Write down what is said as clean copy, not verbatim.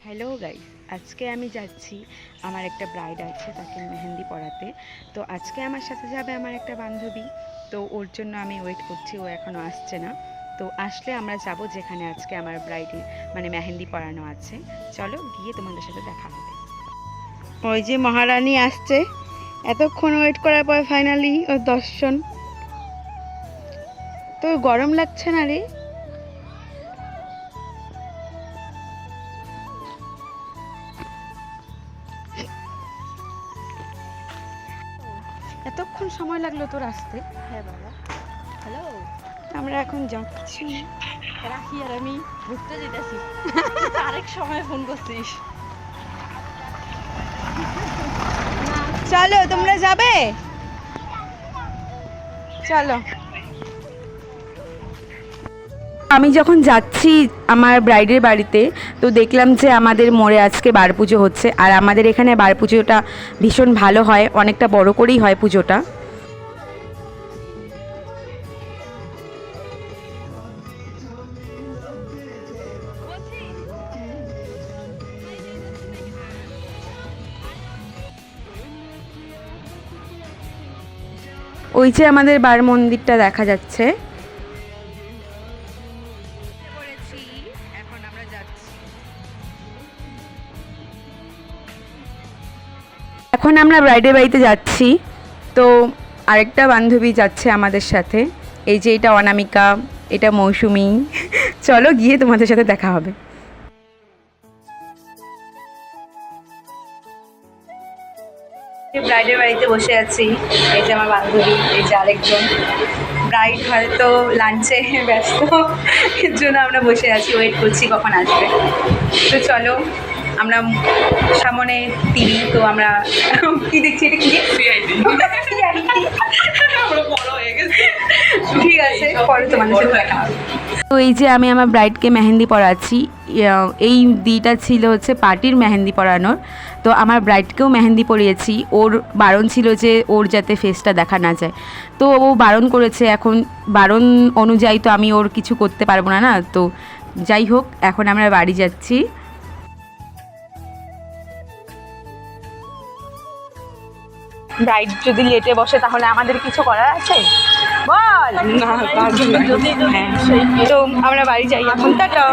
Hello guys, আজকে আমি যাচ্ছি। আমার একটা ব্রাইড আছে, তাকে মেহেন্দি পরাতে। তো আজকে আমার সাথে যাবে আমার একটা বান্ধবী। তো ওর জন্য আমি ওয়েট করছি, ও এখনও আসছে না। তো আসলে আমরা যাব যেখানে আজকে আমার ব্রাইডের মানে মেহেন্দি পরানো আছে। চলো গিয়ে তোমাদের সাথে দেখা হবে। ওই যে মহারানী আসছে, এতক্ষণ ওয়েট করার পর ফাইনালি ওর দর্শন। তো গরম লাগছে না রে? এতক্ষণ সময় লাগলো তোর আসতে? হ্যাঁ বাবা। হ্যালো। আমরা এখন যাচ্ছি। রাখি আর আমি ঘুরতে যেতেছি। আরেক সময় ফোন করছিস। চলো, তোমরা যাবে? চলো। আমি যখন যাচ্ছি আমার ব্রাইডের বাড়িতে, তো দেখলাম যে আমাদের মোড়ে আজকে বার পুজো হচ্ছে। আর আমাদের এখানে বার পুজোটা ভীষণ ভালো হয়, অনেকটা বড় করেই হয় পুজোটা। ওই যে আমাদের বার মন্দিরটা দেখা যাচ্ছে। এখন আমরা যাচ্ছি। এখন আমরা ব্রাইডের বাড়িতে যাচ্ছি। তো আরেকটা বান্ধবী যাচ্ছে আমাদের সাথে। এই যে এটা অনামিকা, এটা মৌসুমি। চলো গিয়ে তোমাদের সাথে দেখা হবে। ব্রাইডের বাড়িতে বসে আছি। এই যে আমার বান্ধবী, এই যে আরেকজন। ব্রাইড হয়তো লাঞ্চে ব্যস্ত, এর জন্য আমরা বসে আছি, ওয়েট করছি কখন আসবে। তো চলো, আমরা সামনে টিভি, তো আমরা কি দেখছি, এটা কি? ঠিক আছে, পরে তোমাদের সাথে দেখা হবে। তো এই যে আমি আমার ব্রাইডকে মেহেন্দি পরাচ্ছি। এই দিটা ছিল হচ্ছে পার্টির মেহেন্দি পরানোর। তো আমার ব্রাইডকেও মেহেন্দি পরিয়েছি। ওর বারণ ছিল যে ওর যাতে ফেসটা দেখা না যায়, তো ও বারণ করেছে। এখন বারণ অনুযায়ী তো আমি ওর কিছু করতে পারবো না, না তো। যাই হোক, এখন আমরা বাড়ি যাচ্ছি। ব্রাইড যদি লেটে বসে তাহলে আমাদের কিছু করার আছে? বল না। তো আমরা বাড়ি যাই এখন। টাটা।